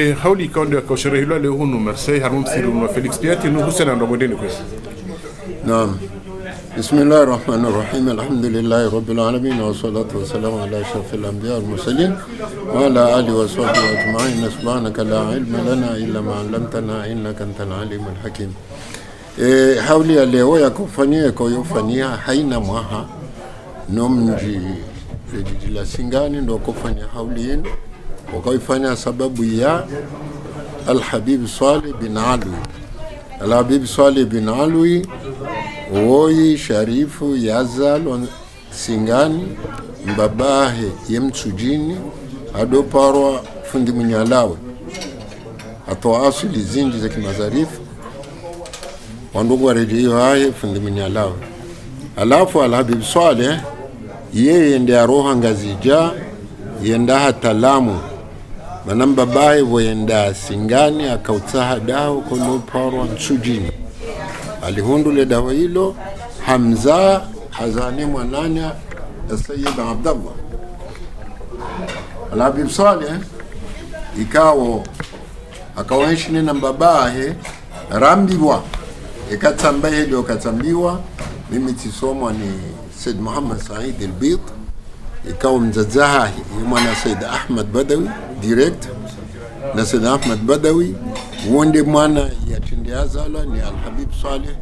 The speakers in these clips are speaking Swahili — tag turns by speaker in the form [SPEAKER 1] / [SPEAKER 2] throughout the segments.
[SPEAKER 1] hauli kaunde kwa sherehe hilo leo hunu Marseille harun thiru wa Felix Diati no husana ndo mwendeni kwa.
[SPEAKER 2] Naam. Bismillahir Rahmanir Rahim. Alhamdulillahi Rabbil Alamin wa salatu wa salamu ala ashrafil anbiya wal mursalin wa ala alihi wa sahbihi ajma'in. Subhanaka la ilma lana illa ma 'allamtana innaka antal alimul hakim. Hauli ya leo ya kufanyia kwa yofanyia haina mwaha nomji la singani ndo kufanya hauli yenu wakaifanya sababu ya Al-Habib Saleh bin Alwi. Al-Habib Saleh bin Alwi woi sharifu yazal singani mbabahe yemtsujini adoparwa fundi munyalawe atoa asili zinji za kimazarifu wandugu wa rejeo haye fundi munyalawe. Alafu Al-Habib Saleh yeye ndiye aroha ngazija yenda hatalamu manamba bae wenda singani akautaha dawa kono parwa nsujini alihundule dawa hilo Hamza Hazani mwananya Sayyid Abdullah. Al-Habib Saleh ikawo akawenshi na babahe rambiwa ikatambaye ndio katambiwa mimi tisomwa ni Said Muhammad Said al-Bid ikawa mzazaha mwana Said Ahmad Badawi direct na Said Ahmad Badawi wonde mwana ya tindiazala ni Al-Habib Saleh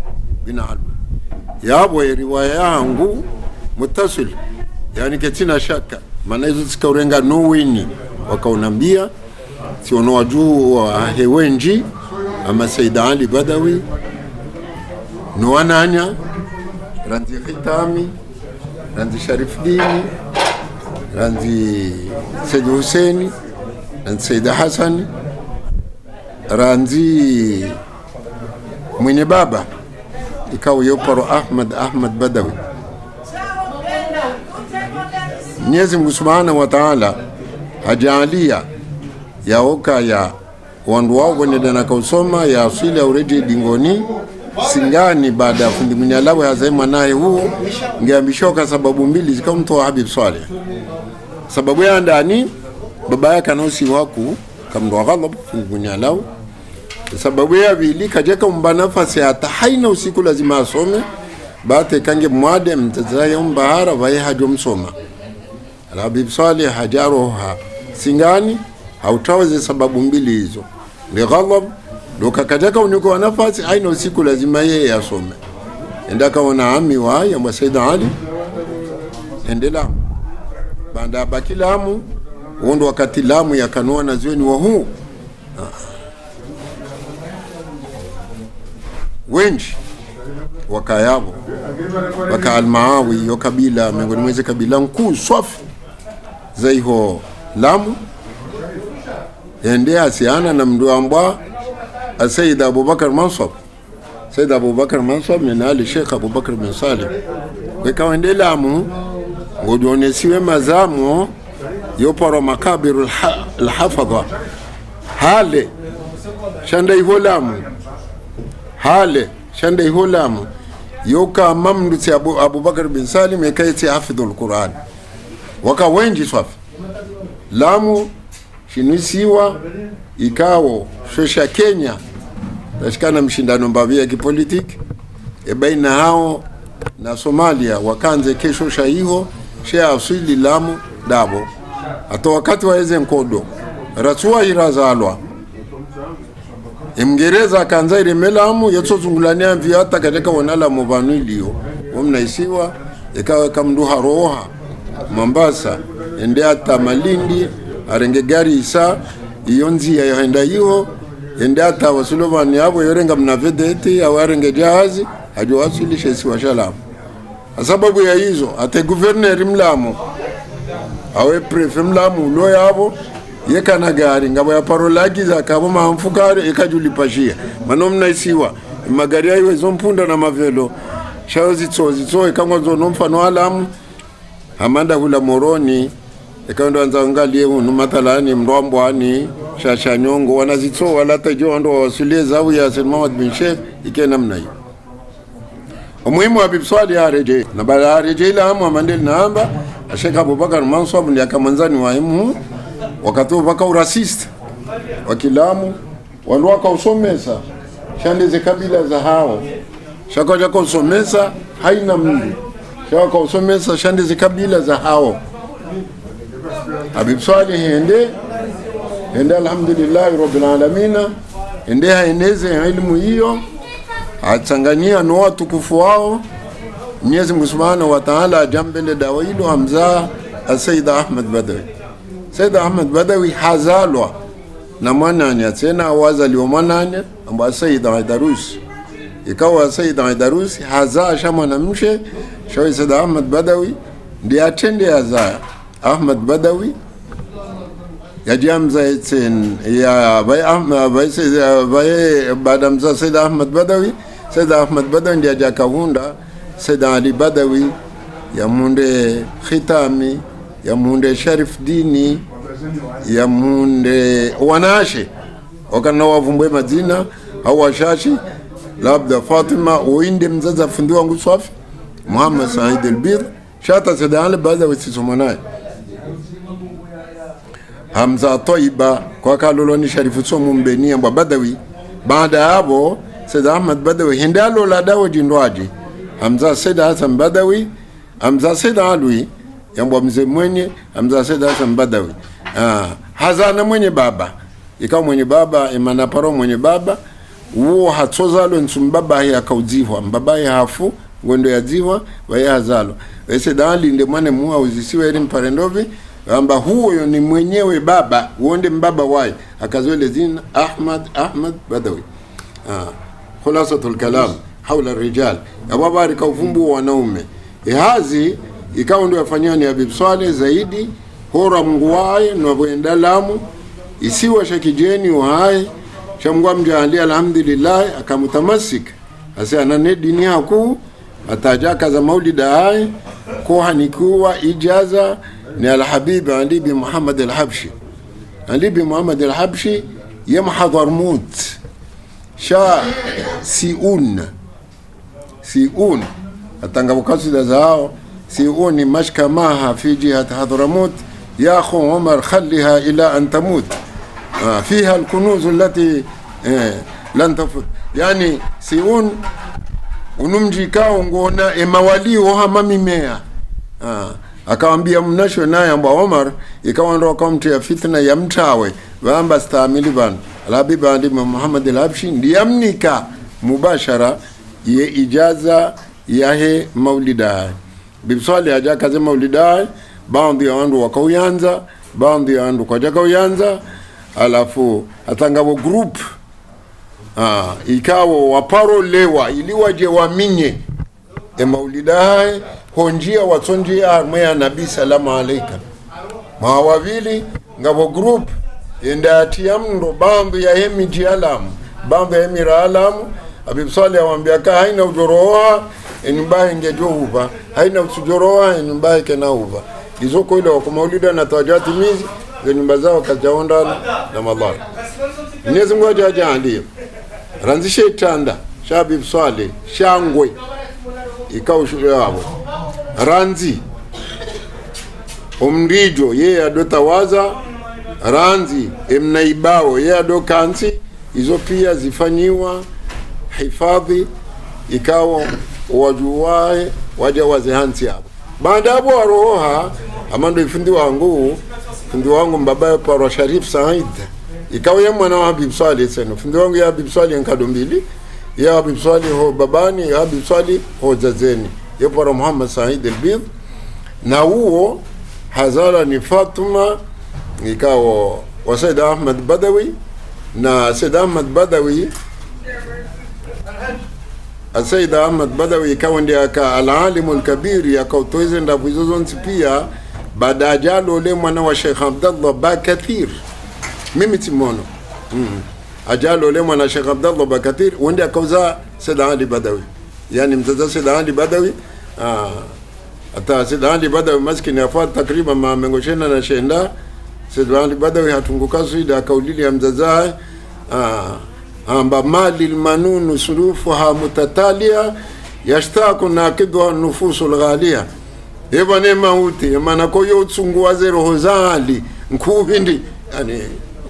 [SPEAKER 2] bin Alwi. Yabo riwaya yangu mutasil yani ketina shaka maana hizo zikaurenga nowini wakaunambia siono wajuu wa hewenji ama Said Ali Badawi no ananya ranzi khitami ranzi Sharif Dini ranzi Said Hussein ranzi Said Hassan ranzi mwenye baba ikawa yoparo Ahmad Badawi. Mwenyezi Mungu Subhanahu wa Ta'ala hajalia yaoka ya wandu wao kwenye na kausoma ya asili ya ureje dingoni singani baada ya fundi mnyalawe hazema naye huo ngeambishoka sababu mbili zikamtoa Habib Saleh. Sababu ya ndani baba yake anosi waku kamdo ghalab fundi mnyalawe. Sababu ya pili kajeka mba nafasi hata haina usiku lazima asome bate kange mwade mtazaya mbahara wae hajo msoma. Al-Habib Saleh hajaroha singani hautaweze sababu mbili hizo ni ghalab doka kajeka uniko nafasi haina usiku lazima yeye asome endaka wana ami wa ya Said Ali endela banda bakilamu wondo wakati lamu ya kanua na zioni wa huu wenji wakayabo waka Al-Maawi yo kabila miongoni mweze kabila nkuu swafi zaiho Lamu ende asiana na mdu ambwa Sayyid Abubakar Mansab. Sayyid Abubakar Mansab ni ali Sheikh Abubakar bin Salim weka ende Lamu ngodonesiwe mazamu yoparo makabiru al-hafadha hale shanda iho Lamu hale shanda iho Lamu yoka mamdu ti Abubakar bin Salim ekaiti hafidhul Quran waka wenji swafi Lamu shinisiwa ikawo shosha Kenya tashikana mshindano mbavi ya kipolitiki baina hao na Somalia wakanze kesho shaiho shea asili Lamu dabo ato wakati waeze nkodo ratua irazalwa Mngereza kanza iremelamu yatozungulania mviata katika wanala mubanu iliyo wamnaisiwa ikawa kamduha roha Mombasa ende ata Malindi arenge gari isa iyonzi ya yohenda hiyo ende ata Wasulovani yabo yorenga mnavedeti au arenge jahazi hajo wasilishe si washalamu. Sababu ya hizo ate governor Mlamu awe prefet Mlamu lo yabo yekana gari ngabo ya parolagi za kabo mamfukare ikajulipashia manomna isiwa magari yayo zompunda na mavelo shao zitso ikangwa zo nomfano Alamu Hamanda hula moroni ikaendo anza angalie unu mathalani mrambwani shasha nyongo wanazitso wala tajo ndo wasulie zau ya Said Muhammad bin Sheikh ikena namna hiyo. Umuhimu wa Habib Saleh areje na baada areje ila hamu mandeli naamba Sheikh Abubakar Mansab ndiye akamanzani wa imu wakati waka urasist wa Kilamu walwaka usomesa shande ze kabila za hao shaka jako usomesa haina mndu shaka usomesa shande ze kabila za hao. Habib Swaleh hende alhamdulillah rabbil alamin hende haeneze ilmu hiyo atangania no watukufu wao. Mwenyezi Mungu Subhanahu wa Ta'ala jambele dawa hilo hamza Sayyid Ahmad Badawi. Sayyid Ahmad Badawi hazalwa na mwananya tena wazaliwa mwananya amba Sayyid Aidarus. Ikawa Sayyid Aidarus hazaa shama na mshe shawi Sayyid Ahmad Badawi ndiye atende hazaa Ahmad Badawi ya jamza etin ya bay Ahmad bay baada mza Sayyid Ahmad Badawi. Sayyid Ahmad Badawi ndiye ajakavunda Sayyid Ali Badawi ya munde Khitami ya munde Sharif Dini ya munde wanashe wakana wavumbwe Madina au washashi labda Fatima uinde mzaza fundi wangu Swafi Muhammad Said al-Bir shata Sayyid Ali Badawi sisomanaye Hamza Toiba kwa kaloloni Sharifu Somu mbeni amba Badawi. Baada hapo Sayyid Ahmad Badawi hindalo la dawo jindwaji Hamza Sayyid Hassan Badawi Hamza Sayyid Alwi yamba mzee mwenye Hamza Sayyid Hassan Badawi hazana mwenye baba ikawa mwenye baba imana paro mwenye baba uo hatsozalo nsumbaba ya kaudzihwa mbaba ya hafu ngondo ya dzihwa waya hazalo Sayyid Ali nde mwane muwa uzisiwe eri mparendovi amba huyo ni mwenyewe baba uonde mbaba wae akazwele zina Ahmad Badawi. Khulasatul kalam haula rijal ya babari kaufumbu wanaume hazi ikawa ndio yafanyani Habib Swaleh zaidi hora Mungu wae na Lamu isiwa shakijeni wae shamgwa mjaali alhamdulillah akamutamasik asa anane dini yako atajaka za maulida hae kuhanikuwa ijaza ni al-Habib Ali bin Muhammad al-Habshi. Ali bin Muhammad al-Habshi yamhadhar mut sha siun atanga wakati zao siun mashka maha fi jihat Hadramut ya akhu Umar khalliha ila an tamut fiha al-kunuz allati lan tafut yani siun unumji kao ngona emawali hama mimea akawambia mnasho naye amba Omar ikawa ndo akamtia fitna ya mtawe wamba staamili ban Al-Habib Ali Muhammad al-Habshi ndiyamnika mubashara ye ijaza yahe maulida Habib Swaleh aja kaze maulida baadhi ya wandu wakauyanza baadhi ya wandu kwa uyanza alafu atangabo group ikawa waparo lewa iliwaje waminye maulida honjia watonjia armea nabii salama alayka mawavili ngabo group enda tiamndo bambu ya hemi jialamu bambu ya hemi raalamu Habib Swaleh awambia ka haina ujoroa enyumbaye ngejohuva haina usujoroa enyumbaye kenauva izoko ile wako maulida na tawajati mizi za nyumba zao kajaonda na madhara. Mwenyezi Mungu ajalie ranzishe itanda Habib Swaleh shangwe ikao shule yao ranzi umrijo ye adotawaza ranzi emnaibao ye adokansi hizo pia zifanyiwa hifadhi ikawa wajuwae waja wazihansi hapo. Baada hapo waroha amando ifundi wangu mbabaye para Sharif Said ikawa ya mwana wa Habib Swaleh seno fundi wangu ya Habib Swaleh nkadombili ya Habib Swaleh ho babani ya Habib Swaleh ho zazeni ya para Muhammad Said al-Bir na huo hazara ni Fatuma ikawa wa Sayyid Ahmad Badawi na Sayyid Ahmad Badawi Sayyid Ahmad Badawi ikawa ndiye aka al-alim al-kabir yakautoeze ndavu hizo zonsi pia baada ajalo ule mwana wa Sheikh Abdallah Bakathir mimi timono ajalo ule mwana Sheikh Abdallah Bakathir wende akauza Sayyid Ali Badawi yani mzaza Sayyid Ali Badawi ata Sayyid Ali Badawi maskini afat takriban ma mengoshena na shenda Sayyid Ali Badawi hatunguka suida akaulili ya mzaza amba mali almanun surufuha mutatalia yashtaku nakidwa nufusul ghalia eba ne mauti maana koyo utsungu wazero hozali nkubindi yani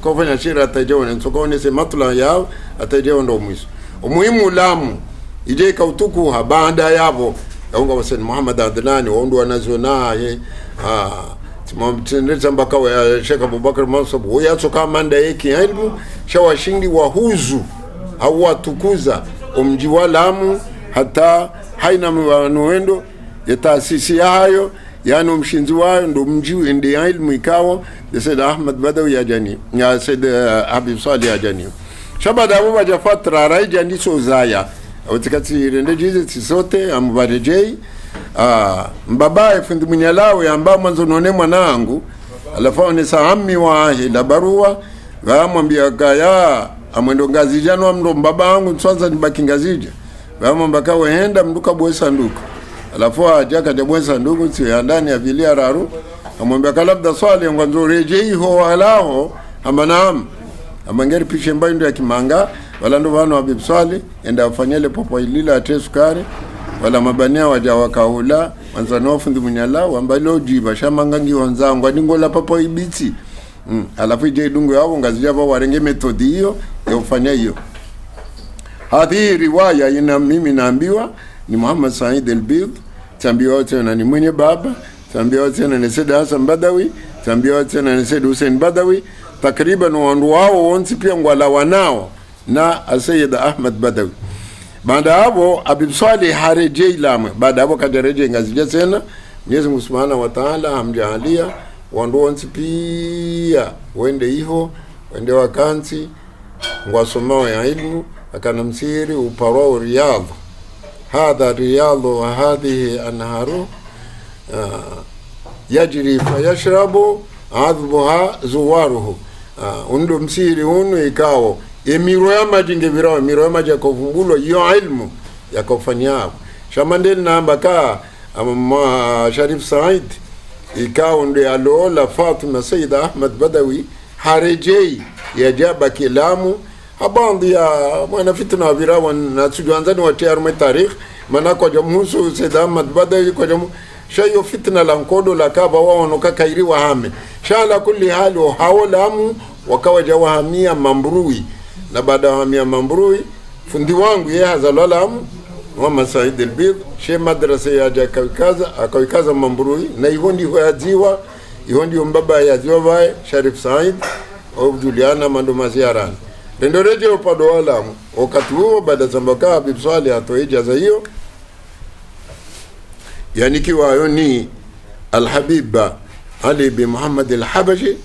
[SPEAKER 2] kufanya shira atajao nsokone se matula yao atajao ndo mwiso umuhimu lamu ije kautuku habanda yabo yaunga wasen Muhammad Adnani wondu wanazona ye tumamtendeza mpaka wa Sheikh Abubakar Mansub huya soka manda yake ilmu shawashindi wahuzu au watukuza umji wa Lamu hata haina mwanuendo ya taasisi hayo yani mshinzi wao ndo mji ende ilmu ikawa ya Said Ahmad Badawi ya Jani ya Said Habib Salih ya Jani shabada abu bajafatra raija ndiso zaya watikati rende jize tisote amubarejei mbabaye fundi munyalao yamba mwanzo none mwanangu alafa ni saami wa hila barua gamwambia kaya amwendo ngazija no mndo mbaba wangu tsanza nibaki ngazija gamwambaka wehenda mduka bwesa nduko alafu ajaka de bwesa nduko si ndani ya vilia raru amwambia kalabda swali ngwanzo rejei ho alaho amanam amangeri pishe mbayo ya kimanga wala ndo vano Habib Salih enda afanyele popo ilila ate sukari wala mabania waja wakaula wanzano fundi munyala ambalo jiba shamangangi wanzangu adingola popo ibiti alafu je dungu yao ngazija ba warenge metodi hiyo ya ufanya hiyo hadi riwaya ina mimi naambiwa ni Muhammad Said al-Bid tambiwa tena ni mwenye baba tambiwa tena ni Said Hassan Badawi tambiwa tena ni Said Hussein Badawi takriban wandu wao wonsi pia ngwala wanao na Sayyid Ahmad Badawi baada hapo Habib Salih harejei Lamu baada hapo kajareje ngazija tena Mwenyezi Mungu Subhanahu wa Ta'ala hamjalia wandu wonsi pia wende hiyo wende wakansi ngwasomao ya ilmu akana msiri uparo Riyadh hadha Riyadh wa hadhihi anharu yajri fayashrabu adhbuha zuwaruhu undo msiri unu ikao emiro ya majinge virao emiro ya maji yakofumbulo iyo ilmu yakofanyao shamandeli na ambaka Sharif Said ikao ndo alola Fatima Sayyid Ahmad Badawi harejei ya jaba kilamu habandi ya mwana fitna wa virao na tujuanzani wa tiarume tarikh mana kwa jamuhusu Sayyid Ahmad Badawi kwa jamu shayo fitna la nkodo la kaba wao noka kairi wahame shala kulli hali hao Lamu wakawa jawahamia Mambrui na baada ya hamia Mambrui fundi wangu yeye hazalwa Lamu Muhammad Said al-Bid she madrasa ya akawikaza Mambrui na hivyo ndio yaziwa hivyo ndio mbaba yaziwa bae Sharif Said au Juliana mando maziarani ndio reje upande wa Lamu wakati huo baada zambaka Habib Salih atoe ijaza hiyo yani kiwa ni al-Habib Ali bin Muhammad al-Habashi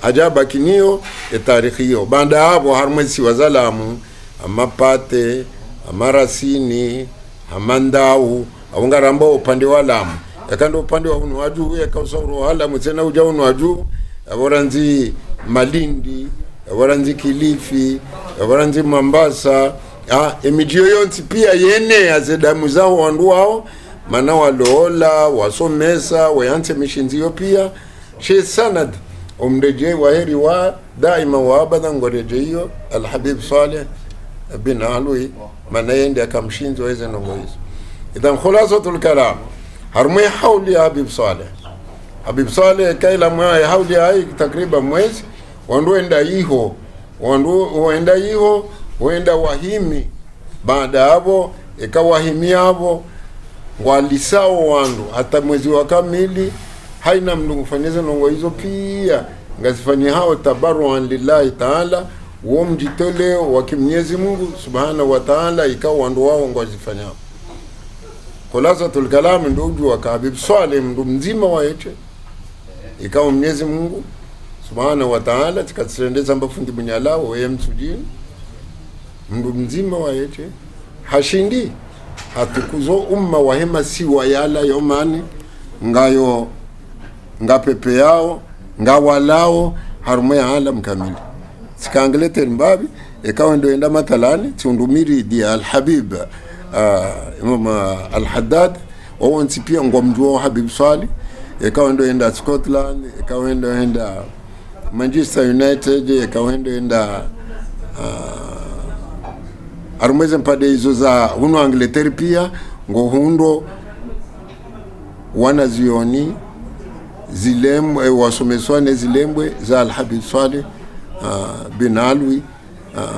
[SPEAKER 2] ajaba kinio tarikhiyo baada hapo harmasi wa Zalamu amapate amarasini amandau aungaramba upande wa Lamu yakando upande wa unwaju yakausoro wala mtena uja unwaju aboranzi Malindi aboranzi Kilifi aboranzi Mombasa emijio yonsi pia yene azedamu zao wandu wao mana walola wasomesa wayanse mishinzio pia she sanad umreje waheri wa daima wa abadan ngoreje hiyo al-Habib Salih bin Alwi mana yende akamshinzo hizo nongoizo idan khulasatul kalam harmui hawli Habib Salih kaila mwa hawli ai takriban mwezi wandu enda hiyo wenda wahimi baada hapo ikawahimia hapo walisao wandu hata mwezi wa kamili haina mndu kufanyeza nongo hizo pia ngazifanya hao tabarruan lillahi ta'ala wa mjitole wa Mwenyezi Mungu Subhanahu wa Ta'ala ikawa wandu wao ngazifanya khulasatul kalam ndio ujua Habib Salih mndu mzima wa yeche ikawa Mwenyezi Mungu Subhanahu wa Ta'ala tikatsendeza mbafundi bunyalao wa msujini mndu mzima wa yeche hashindi hatukuzo umma wahema si wayala yomani ngayo ngapepe yao ngawalao harumo ya alam kamili sikangelete mbabi ikawa ndio enda matalani tundumiri di al-Habib Imam al-Haddad wao pia ngomjuo Habib Salih ikawa ndio enda Scotland ikawa ndio enda Manchester United ikawa ndio enda arumeze mpade hizo za huno Angleterre pia ngohundo wanazioni zilembwe wasomeswane zilembwe za al-Habib Salih bin Alwi.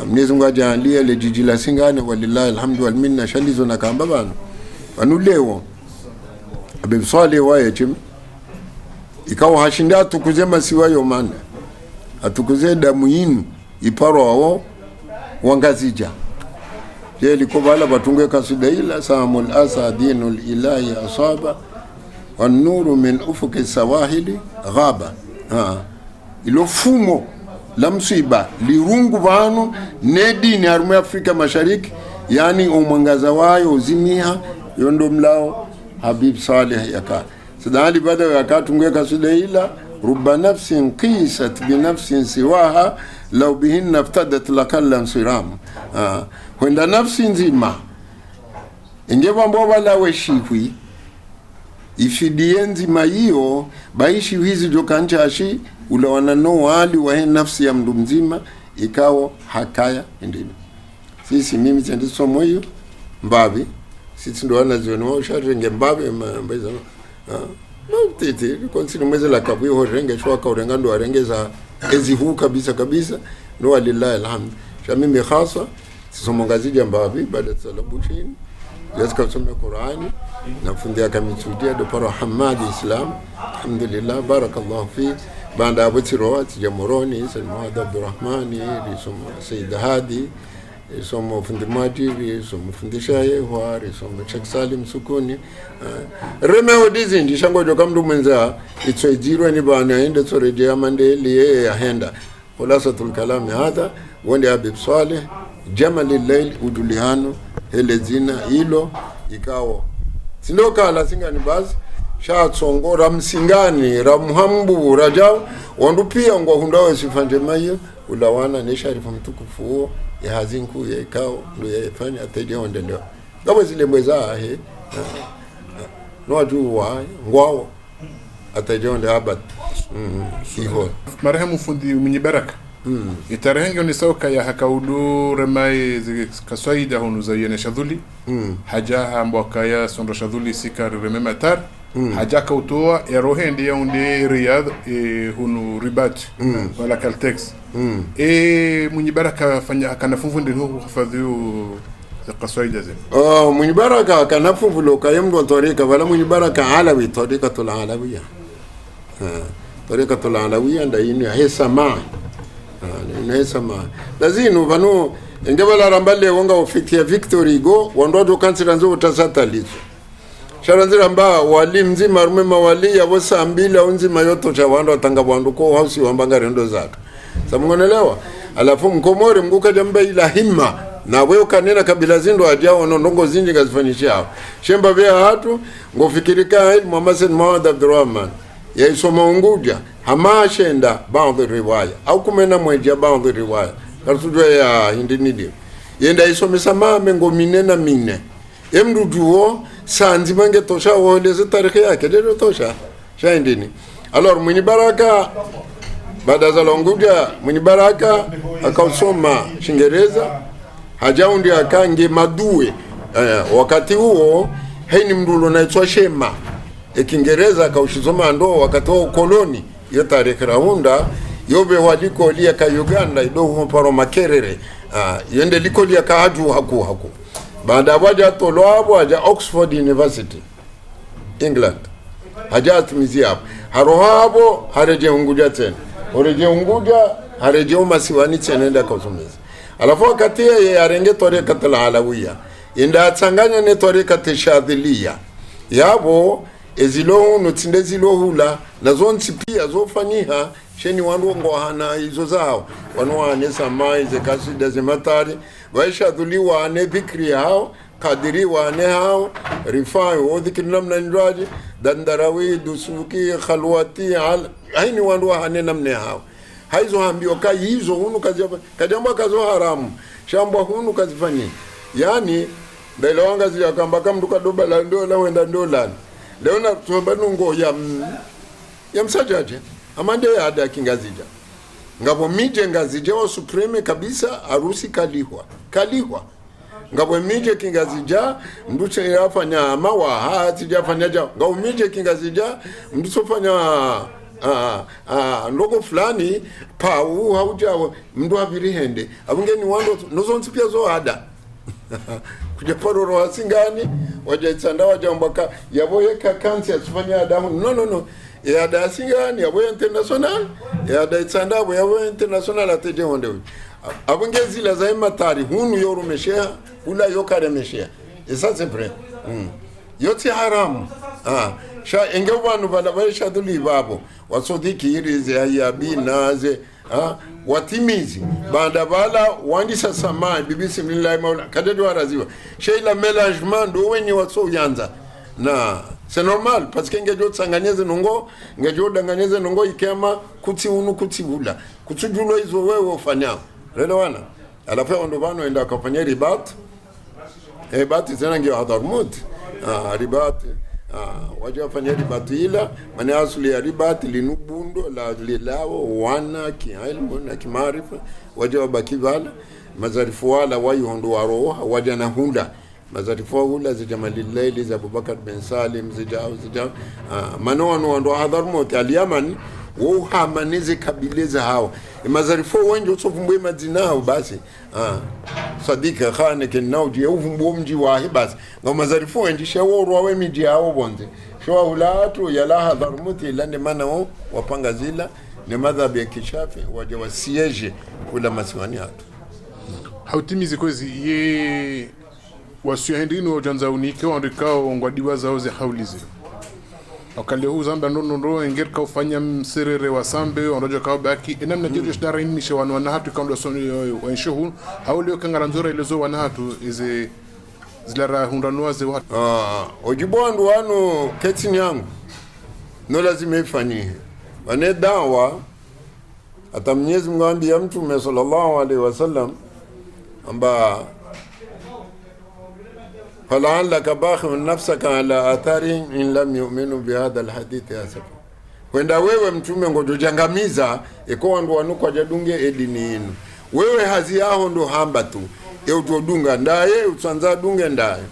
[SPEAKER 2] Mwenyezi Mungu ajalie ile jiji la Singane, walillahi alhamdu wal minna, shalizo na kamba banu leo Habib Saleh waye chim ikawa hashinda atukuze masiwa yo mana atukuze damu yinu iparo wao wangazija yeli kubala batunge kasudaila samul asadinul ilahi asaba wan nuru min ufuki sawahili ghaba. Ilo fumo la msiba lirungu banu nedini arume Afrika Mashariki, yani umwangaza wayo uzimia yondo mlao Habib Saleh yaka sadali bada yakatunge kasudaila rubba nafsin qisat bi nafsin siwaha law bihinna iftadat lakallan siram. Wenda nafsi nzima ingeba mboba lawe shikwi ifidie nzima hiyo baishi hizi jokanchashi ulawana no wali wa nafsi ya mdu mzima ikao hakaya ndini sisi mimi tende somo hiyo mbabi sisi ndo wanaziona wao sharenge mbabe mbaza tete konsini mweze la kabu ho renge shwa ka urenga ndo arengeza ezi huu kabisa no walillahi alhamd. Mimi khasa somo ngazija mbabi baada ya salabushini Yaska kusoma Qur'ani na fundia kamisudia do para Hamad Islam. Alhamdulillah, barakallahu fi. Banda abutiro jamoroni Sayyid Abdurrahmani risomo Sayyid Hadi risomo fundimati risomo fundisha yewa risomo Sheikh Salim Sukuni reme odizi ndishango joka mndu mwenza itsojirwe ni bana ende soreje amande liye ahenda khulasatul kalam hada wande Habib Saleh Jamalil Layl udulihano hele zina hilo ikao sindoka la Singani basi sha tsongora msingani ramhambu rajao wandu pia ngo hundawe sifanje mayo ulawana ne sharifu mtukufu ya hazinku ya ikao ndo yafanya ateje ondendo ngabo zile mweza no ajuwa ngwao ateje onde abad hiho
[SPEAKER 1] marhamu fundi mwenye baraka itarenga ni soka ya hakaudu remai kaswaida hunu zayene shadhuli haja mbwaka ya sondra shadhuli sikar remematar haja kautoa ya rohendi ya unde Riyadh hunu ribat wala kaltex mwenye baraka fanya akanafunfundi huko kufadhiu kaswaida zile
[SPEAKER 2] mwenye baraka akanafunfulo kayemdo torika wala mwenye baraka alawi torikatul alawiyya torikatul alawiyya ndaini hesama nesama lazino vano ingebala rambale wonga ofikia Victory go wandodo kansira nzo utasatalizo sharanzira mba wali mzima rumema wali ya bosa mbili au nzima yoto cha wando tanga bwandu ko hausi wambanga rendo zaka samungonelewa alafu mkomore mguka jamba ila himma na wewe kanena kabila zindo ajao ndongo zinji gazifanyishao shemba vya hatu ngofikirika Muhammad Muhammad Abdurrahman ya isoma Unguja hamashenda baadhi riwaya au kumena mweja baadhi riwaya kartujwa ya hindinidi yenda isomesa mame ngo minena mine emruduo sanzi mange tosha wondeze tarikhi yake ndio tosha shaindini alors mwenye baraka baada za Unguja mwenye baraka akausoma Kiingereza hajaundi akange madue wakati huo haini mdulo naitwa Shema Kiingereza kaushizoma ndo wakati wa koloni yo tarehe raunda yobe waliko lia ka Uganda ido paro makerere yende liko lia ka haju haku baada waja tolo hapo haja Oxford University England haja atumizi hapo harohabo hareje Unguja tena oreje Unguja hareje umasiwani tena nenda kusomeza alafu wakati yeye arenge toreka alawiyya inda atanganya ne toreka teshadhilia yabo ezilo nutinde zilo hula nazo nsipia zofaniha sheni wandu ngo hana hizo zao wanwane samai ze kasida ze matari waisha dhuliwa ne dhikri hao kadiri wane hao rifai o dhikri namna ndraji dandarawi dusuki khalwati al haini wandu hane namne hao haizo hambio kai hizo hunu kajamba kazo haramu shamba hunu kazifani yani ndelo wanga zia kamba kamduka doba la ndola wenda ndola leo na tubanungo ya msajaje amande ya ada kingazija ngabo mije ngazija wa supreme kabisa arusi kalihwa ngabo mije kingazija nduche yafanya mawa hatijafanya ja ngabo mije kingazija ndusofanya ndogo fulani pa u haujawo mndu aviri hende abungeni wando nozonsi pia zo ada kuja paroro wasingani wajaitsanda wajambaka yaboyeka kansi asifanya adamu no ya da singani yaboye international ya da itsanda yaboye international ateje honde abungezi la zaima tari hunu yorumeshea ula yokare meshea esa sempre yoti haramu sha engebanu balabaisha duli babo wasodiki irize ayabinaze watimizi banda bala wandisa sama bibisi millahi maula kadado araziwa sheila melagement do wenye waso yanza na c'est normal parce que ngejo tsanganyeze nongo ngejo danganyeze nongo ikema kuti unu kuti bula kutujulo hizo wewe ufanya relo wana alafu ndo bano enda kufanya ribat bat tena ngeo hadarmut ribat waja fanya ribati ila maana asili ya ribati linubundo la lilao wana kiilmu na kimaarifa waja wabaki vala mazarifu wala wayondo waroha waja na hunda mazarifu hula za Jamalillaili za Abubakar bin Salim zijao manono ndo hadarmut al-Yaman wohamanize kabileza hawa mazarifu wengi usovumbwe madinao basi sadika khane kenauji uvumbu mji wahi basi ngo mazarifu wengi shaworwa we miji hao bonze shwa ulatu yala hadarmuti lande manao wapanga zila ni madhabi ya kishafi waje wasieje kula masiwani hatu
[SPEAKER 1] hautimizi kwezi ye wasuhendino janza unike wandikao ngwadiwa zao ze haulize wakale huu zamba nono engerka ufanya mserere wa sambe ondoja kao baki enamna jeje shidara inishe wana hatu kaundo soni wanshuhu haulio kangaranzora ilezo wana hatu ize zilara hundanua ze watu
[SPEAKER 2] ojiboandu wano ketini yangu no lazima ifanyie wane dawa hata Mwenyezi Mungu ambia Mtume sallallahu alaihi wasallam amba فلعلك باخع نفسك على آثارهم إن لم يؤمنوا بهذا الحديث أسفا kwenda wewe mtume ngojojangamiza eko ndo wanuko jadunge edini inu wewe hazi yao ndo hamba tu eutodunga ndaye utsanza dunge ndaye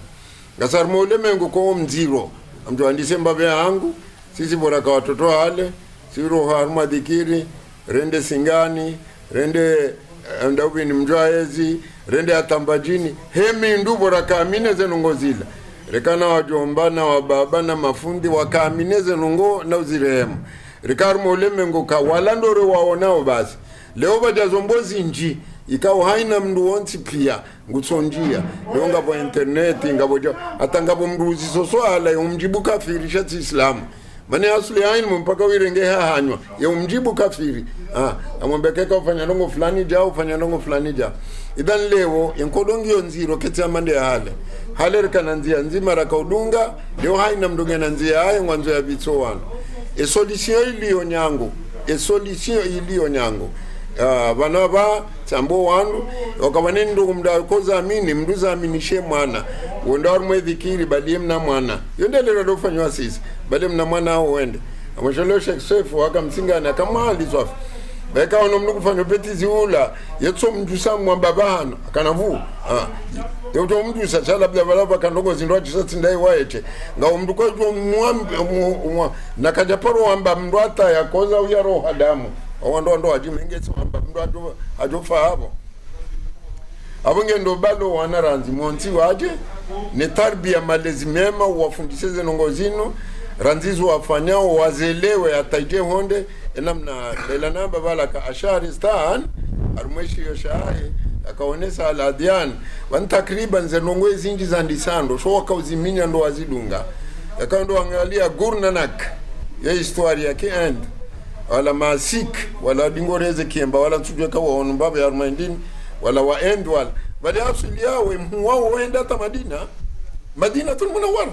[SPEAKER 2] gasar moleme ngoko mziro mtu andise mbabe yangu sisi bora kwa watoto wale siro haruma dikiri rende singani rende ndawi ni mjwaezi rende atambajini hemi ndubo rakamineze nongozila rekana wajombana wababana mafundi wakamineze nongo na uzirehemu rekarumo ulemengo ka walandore waonao basi leo bajazombozi nji ikawa haina mndu wonsi pia ngutsonjia leo ngabo internet ngabo atangabo mruzi soswala umjibu kafiri shati islamu mane asuli hainu mpaka wirenge hanywa ya umjibu kafiri amwambekeka ufanya ndongo fulani jao ufanya ndongo fulani jao idhan leo yankodongi nziro keti amande hale rikana nzima rakaudunga leo haina mdunga na nzia haya ngwanzo ya vitso wano solution iliyo nyango banaba tambo wanu wakabaneni ndugu mdakoza amini mduza aminishe mwana wonda mwe dhikiri bali mna mwana yondelera dofanywa sisi bali mna mwana hao wende amashalo Sheikh Sefu waka msingana kama alizwafu beka ono mndu kufanya beti ziula yetso mjusa mwambabahano akanavu yoto mndu sachala bla kandogo zindwaji sati ndai waete ngao mndu kwa mwa nakajaparo wamba mndu hata yakoza uyaro hadamu ndo ajimengetse wamba mndu ajofa hapo abunge ndo balo wanaranzi monti waje ne tarbia malezi mema wafundisheze nongozino ranzizo wafanyao wazelewe ataije honde enamna lela namba balaka ashari stan arumweshi yoshari akaonesa aladian wan takriban zenongwe zinji za ndisando so wakauziminya ndo wazidunga akando angalia gurnanak ya historia yake end wala masik wala dingoreze kiemba wala tujwe ka waonu baba ya armaindini wala wa end wala bali asili yao wao wenda hata Madina tulmunawwara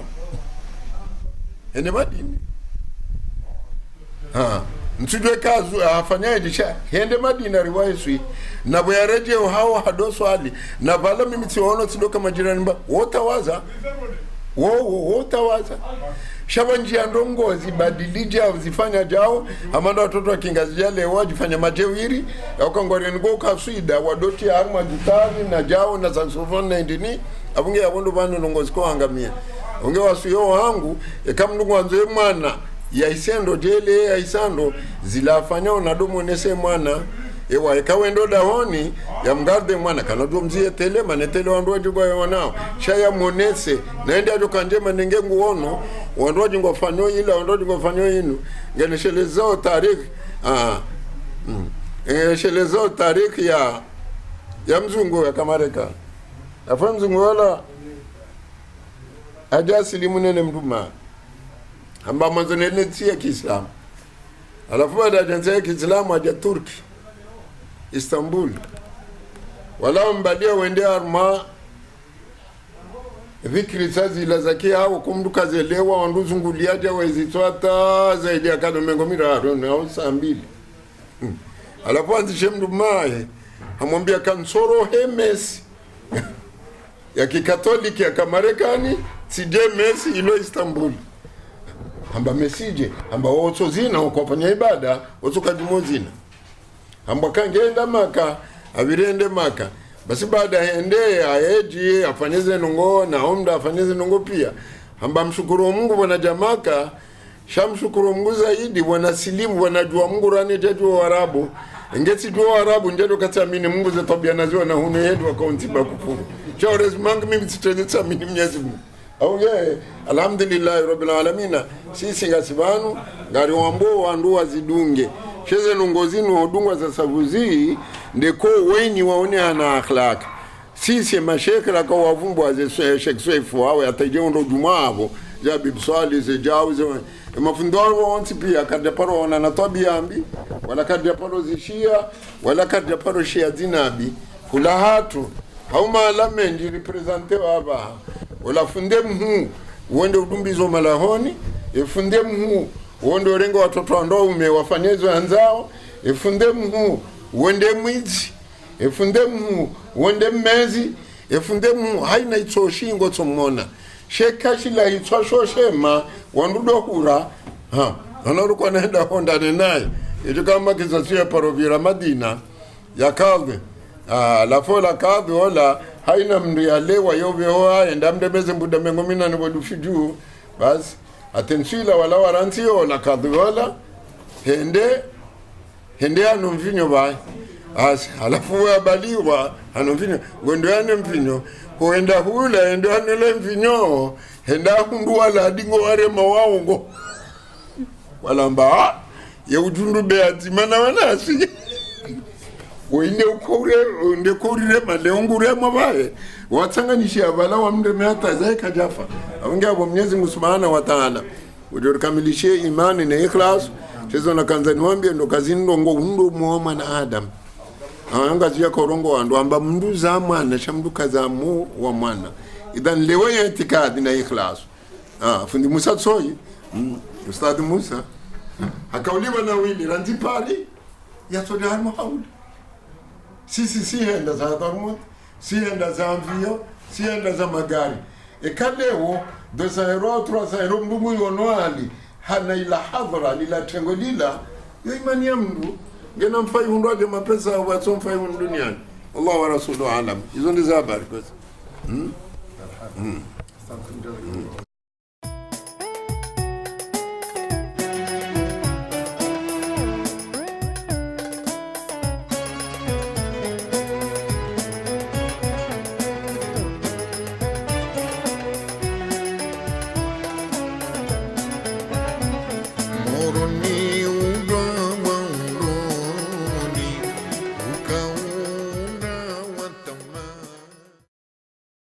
[SPEAKER 2] ene Madina mtujwe kazu afanyaje cha hende Madina riwaye sui na boyareje hao hadoswali na bala mimi tiono tidoka majirani mba wotawaza shabanjia ndongozi badilija zifanya jao amanda watoto wakingazi leo wajifanya majewiri yakongore ngo kaswida wadoti arma gitari na jao na saxophone na indini abunge yabondo bano ndongozi ko hangamia unge wasuyo wangu kamnungu anze mwana ya isendo jele ya isando zilafanya unadumu nese mwana ewa ikawendo dahoni ya mgarde mwana kanojo mzie tele manetele wandoji kwa wanao shaya monese naende ajo kanjema nenge nguono wandoji ngofanyo ila wandoji ngofanyo inu ngeneshelezao tarikh ngeneshelezao tarikh ya mzungu ya kamareka afa mzungu wala aja silimu nene mduma amba mwanzo nene tia Kiislamu alafu baada ya Kiislamu aja Turki Istanbul wala mbalia wende arma vikri sazi la zakia au kumduka zelewa wanduzunguliaja wezitwata zaidi ya kado mengo miraro na au saa 2 alafu anzishe mdumae amwambia kansoro Messi ya kikatoliki ya Kamarekani sije Messi ilo Istanbul amba Messi amba woso zina ukofanya ibada woso kajumozina amba kangenda maka avirende maka basi baada hende aeji afanyeze nungo na omda afanyeze nungo pia amba mshukuru Mungu bwana jamaka shamshukuru Mungu zaidi bwana silimu bwana jua Mungu rani jetu wa Arabu ngeti jua wa Arabu njedo katamini Mungu za tabia nazo na huno yedu akauntiba kufuru chores mangu mimi sitendetsa mini Mwenyezi Mungu au alhamdulillah rabbil alamin sisi ngasibanu ngari wambo wandu wazidunge sheze nungozinu odungwa za savuzi ndeko weni waone ana akhlaq sisi mashekhe la kwa wavumbwa za Sheikh Saifu hao atajeondo jumavo ja bibswali ze jauze mafundoro wonti pia kadya paro wana na tabia ambi wala kadya paro zishia wala kadya paro shia dinabi kula hatu hauma alamendi represente waba wala funde mhu uende udumbizo malahoni ifunde mhu uende rengo watoto andao umewafanyezwa anzao ifunde mhu uende mwizi ifunde mhu uende mmezi ifunde mhu haina itoshingo tsomona shekashi la itwasho shema wandudo hura anaruko naenda honda naye ito kama kizasia parovira Madina ya kalbe la fola kadhi wala haina mrialewa yobe hoa enda mdebeze mbuda mengomina ni wadufiju basi atensila wala waranti wala kadhi wala hende anu mvinyo bai alafu wabaliwa anu mvinyo gondo ane mvinyo huenda hula endo anele mvinyo henda hundu wala adingo ware mawaungo wala mba ya ujundu beati mana wanasi wende ukore nde korire male ungure mabaye watanganishi abala wa mndeme hata zai kajafa aongea kwa Mwenyezi Mungu Subhanahu wa Ta'ala ujokamilishie imani na ikhlas chezo na kanzani wambia ndo kazini ndo ndo muoma na Adam anga zia korongo wandu amba mndu za mwana shamdu kazamu wa mwana idhan lewe ya itikadi na ikhlas fundi Musa Tsoi Ustadh Musa akauliwa na wili rantipari ya soda al-Muhawli si henda za Darmut, si henda za Mvio, si henda za magari. Ekalewo dosa hero trosa hero mbumu yonoali hana ila hadhara lila tengo lila yo imani ya mndu ngena mfai hundu aje mapesa wa so mfai hundu duniani. Allah wa rasuluhu alam. Hizo ndizo habari kwa.